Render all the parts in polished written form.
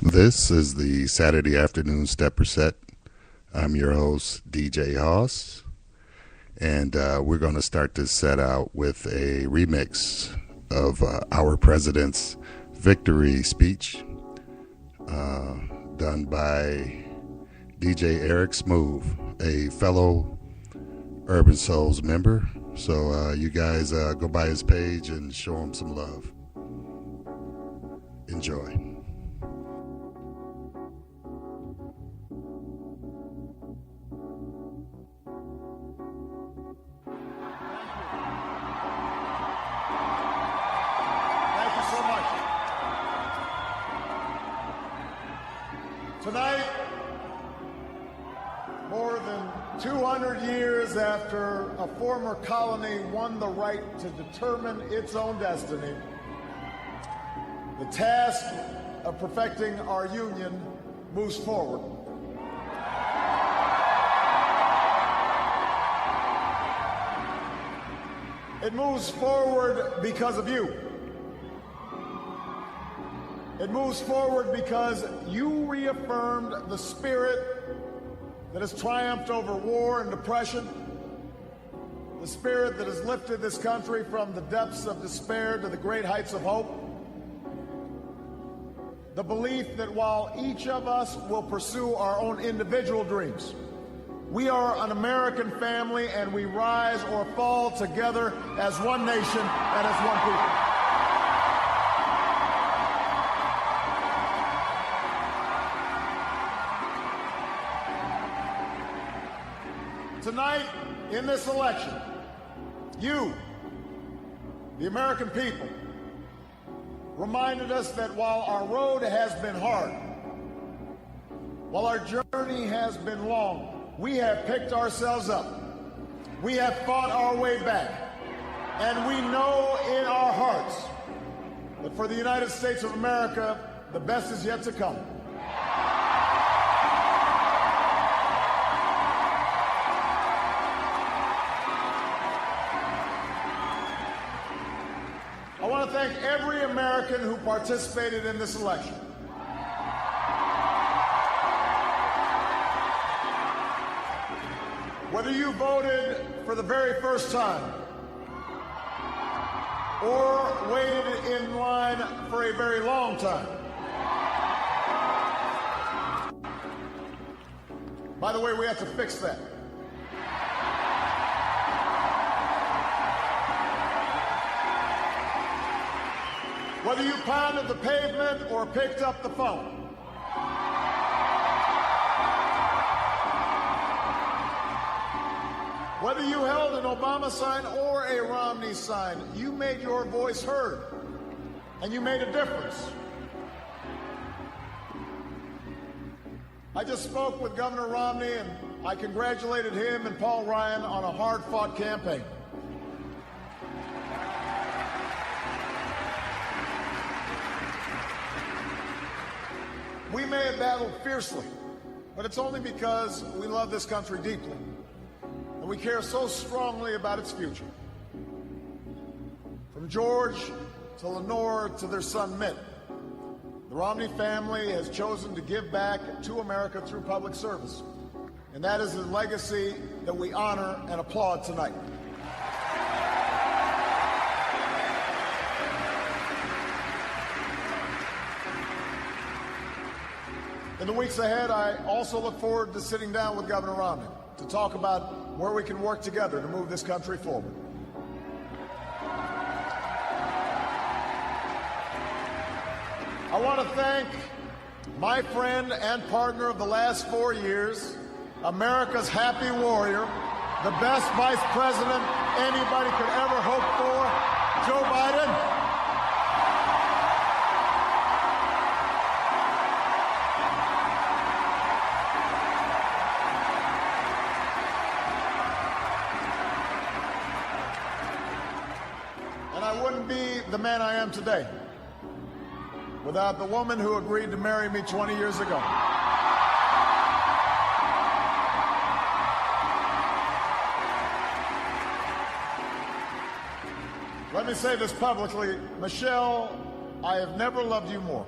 This is the Saturday afternoon Stepper Set. I'm your host, DJ Hoss, and we're going to start this set out with a remix of our president's victory speech done by DJ Eric Smooth, a fellow Urban Souls member. So you guys go by his page and show him some love. Enjoy. Tonight, more than 200 years after a former colony won the right to determine its own destiny, the task of perfecting our union moves forward. It moves forward because of you. It moves forward because you reaffirmed the spirit that has triumphed over war and depression, the spirit that has lifted this country from the depths of despair to the great heights of hope, the belief that while each of us will pursue our own individual dreams, we are an American family and we rise or fall together as one nation and as one people. Tonight, in this election, you, the American people, reminded us that while our road has been hard, while our journey has been long, we have picked ourselves up. We have fought our way back. And we know in our hearts that for the United States of America, the best is yet to come. I want to thank every American who participated in this election. Whether you voted for the very first time or waited in line for a very long time. By the way, we have to fix that. Whether you pounded the pavement or picked up the phone. Whether you held an Obama sign or a Romney sign, you made your voice heard, and you made a difference. I just spoke with Governor Romney, and I congratulated him and Paul Ryan on a hard-fought campaign. We may have battled fiercely, but it's only because we love this country deeply, and we care so strongly about its future. From George to Lenore to their son Mitt, the Romney family has chosen to give back to America through public service, and that is a legacy that we honor and applaud tonight. In the weeks ahead, I also look forward to sitting down with Governor Romney to talk about where we can work together to move this country forward. I want to thank my friend and partner of the last 4 years, America's happy warrior, the best vice president anybody could ever hope for, Joe Biden. The man I am today without the woman who agreed to marry me 20 years ago. Let me say this publicly. Michelle, I have never loved you more.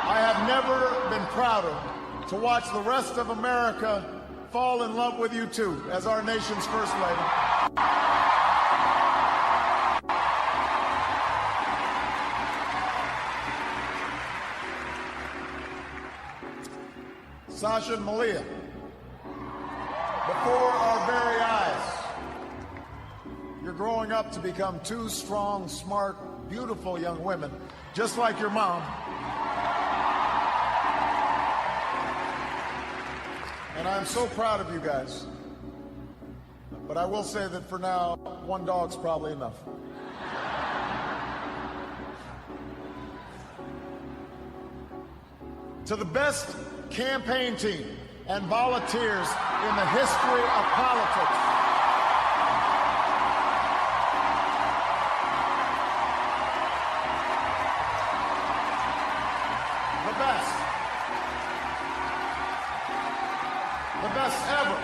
I have never been prouder to watch the rest of America fall in love with you too, as our nation's First Lady. Sasha and Malia, before our very eyes, you're growing up to become two strong, smart, beautiful young women, just like your mom. And I'm so proud of you guys. But I will say that for now, one dog's probably enough. To the best campaign team and volunteers in the history of politics, the best ever.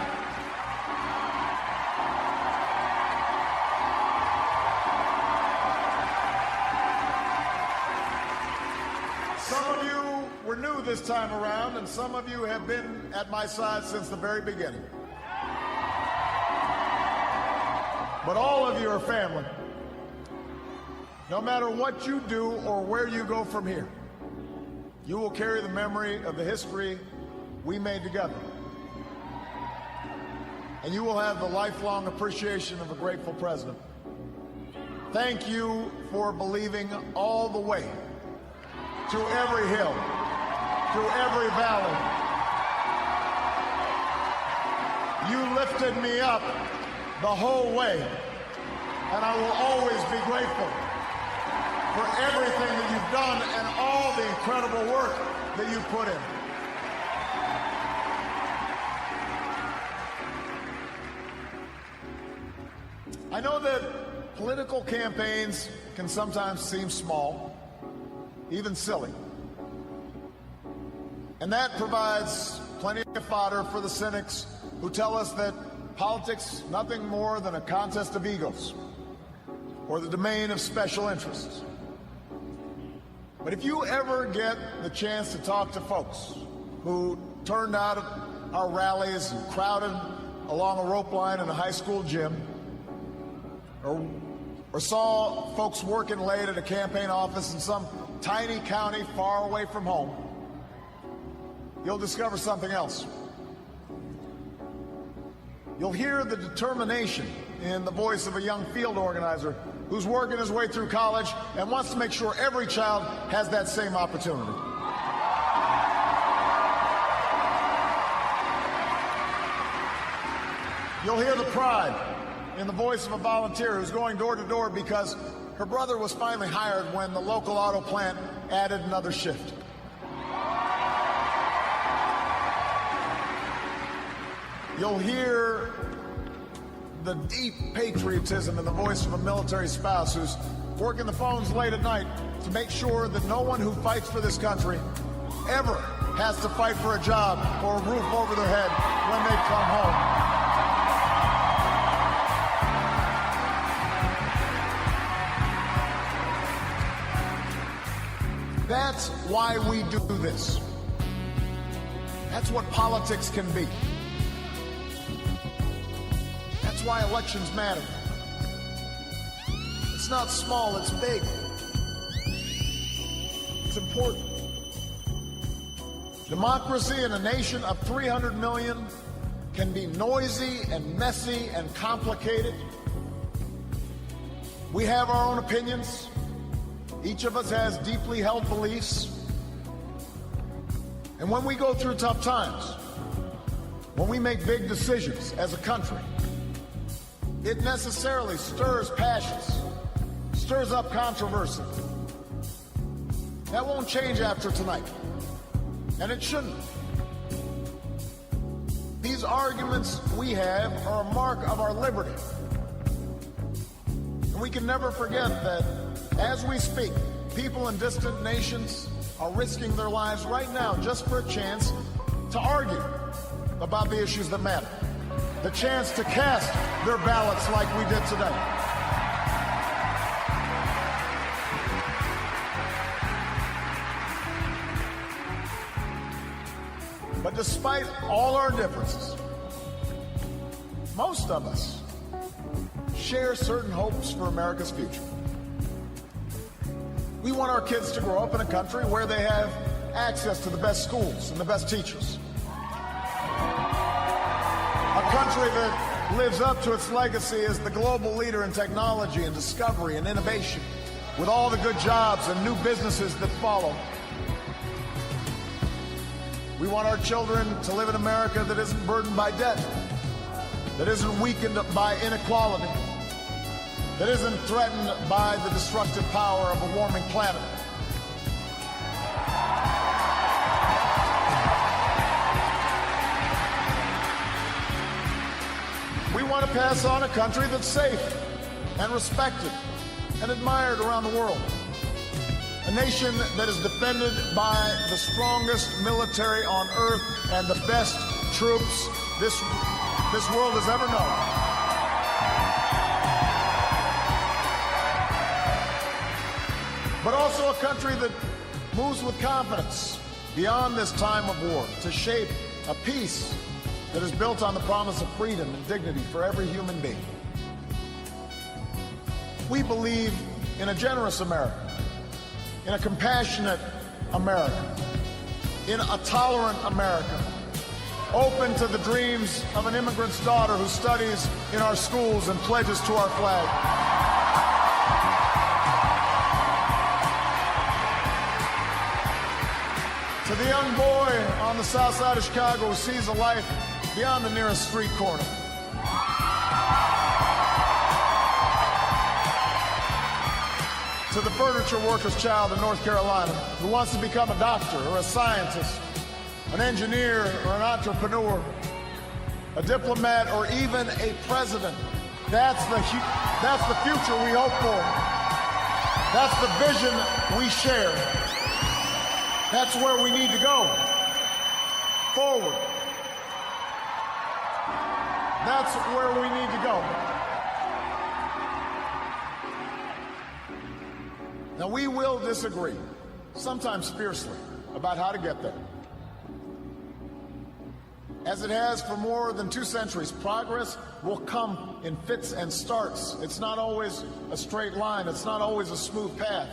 Some of you were new this time around, and some of you have been at my side since the very beginning. But all of you are family. No matter what you do or where you go from here, you will carry the memory of the history we made together. And you will have the lifelong appreciation of a grateful president. Thank you for believing all the way through every hill, through every valley. You lifted me up the whole way, and I will always be grateful for everything that you've done and all the incredible work that you put in. I know that political campaigns can sometimes seem small, even silly. And that provides plenty of fodder for the cynics who tell us that politics is nothing more than a contest of egos or the domain of special interests. But if you ever get the chance to talk to folks who turned out at our rallies and crowded along a rope line in a high school gym, or saw folks working late at a campaign office in some tiny county far away from home, you'll discover something else. You'll hear the determination in the voice of a young field organizer who's working his way through college and wants to make sure every child has that same opportunity. You'll hear the pride in the voice of a volunteer who's going door to door because her brother was finally hired when the local auto plant added another shift. You'll hear the deep patriotism in the voice of a military spouse who's working the phones late at night to make sure that no one who fights for this country ever has to fight for a job or a roof over their head when they come home. That's why we do this. That's what politics can be. That's why elections matter. It's not small, it's big. It's important. Democracy in a nation of 300 million can be noisy and messy and complicated. We have our own opinions. Each of us has deeply held beliefs. And when we go through tough times, when we make big decisions as a country, it necessarily stirs passions, stirs up controversy. That won't change after tonight, and it shouldn't. These arguments we have are a mark of our liberty. And we can never forget that as we speak, people in distant nations are risking their lives right now just for a chance to argue about the issues that matter. The chance to cast their ballots like we did today. But despite all our differences, most of us share certain hopes for America's future. We want our kids to grow up in a country where they have access to the best schools and the best teachers. A country that lives up to its legacy as the global leader in technology and discovery and innovation, with all the good jobs and new businesses that follow. We want our children to live in America that isn't burdened by debt, that isn't weakened by inequality, that isn't threatened by the destructive power of a warming planet. We want to pass on a country that's safe and respected and admired around the world. A nation that is defended by the strongest military on earth and the best troops this world has ever known. But also a country that moves with confidence beyond this time of war to shape a peace that is built on the promise of freedom and dignity for every human being. We believe in a generous America, in a compassionate America, in a tolerant America, open to the dreams of an immigrant's daughter who studies in our schools and pledges to our flag. To the young boy on the south side of Chicago who sees a life beyond the nearest street corner. To the furniture worker's child in North Carolina who wants to become a doctor or a scientist, an engineer or an entrepreneur, a diplomat or even a president. That's the future we hope for. That's the vision we share. That's where we need to go. Forward. That's where we need to go. Now, we will disagree, sometimes fiercely, about how to get there. As it has for more than 2 centuries, progress will come in fits and starts. It's not always a straight line. It's not always a smooth path.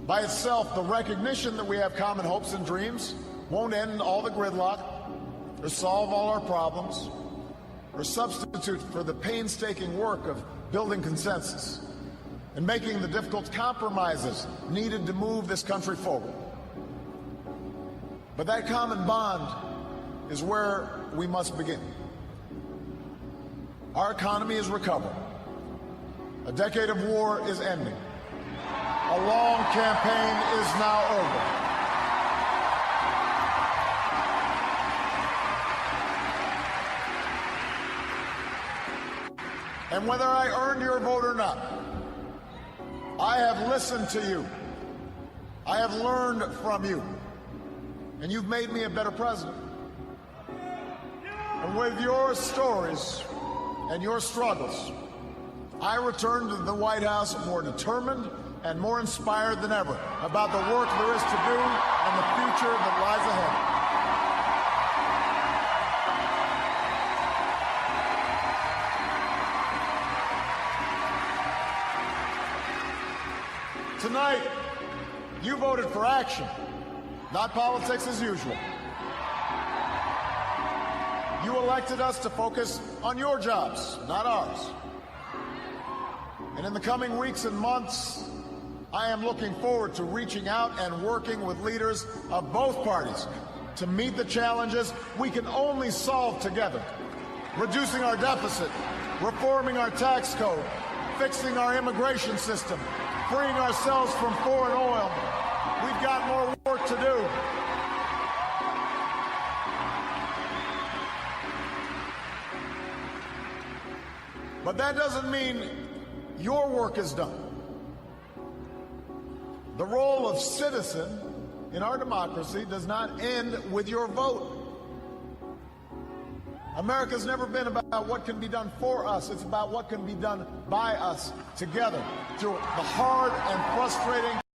By itself, the recognition that we have common hopes and dreams won't end all the gridlock or solve all our problems or substitute for the painstaking work of building consensus and making the difficult compromises needed to move this country forward. But that common bond is where we must begin. Our economy is recovering. A decade of war is ending. A long campaign is now over. And whether I earned your vote or not, I have listened to you. I have learned from you. And you've made me a better president. And with your stories and your struggles, I return to the White House more determined and more inspired than ever about the work there is to do and the future that lies ahead. Tonight, you voted for action, not politics as usual. You elected us to focus on your jobs, not ours. And in the coming weeks and months, I am looking forward to reaching out and working with leaders of both parties to meet the challenges we can only solve together. Reducing our deficit, reforming our tax code, fixing our immigration system, freeing ourselves from foreign oil. We've got more work to do. But that doesn't mean your work is done. The role of citizen in our democracy does not end with your vote. America's never been about what can be done for us. It's about what can be done by us together through the hard and frustrating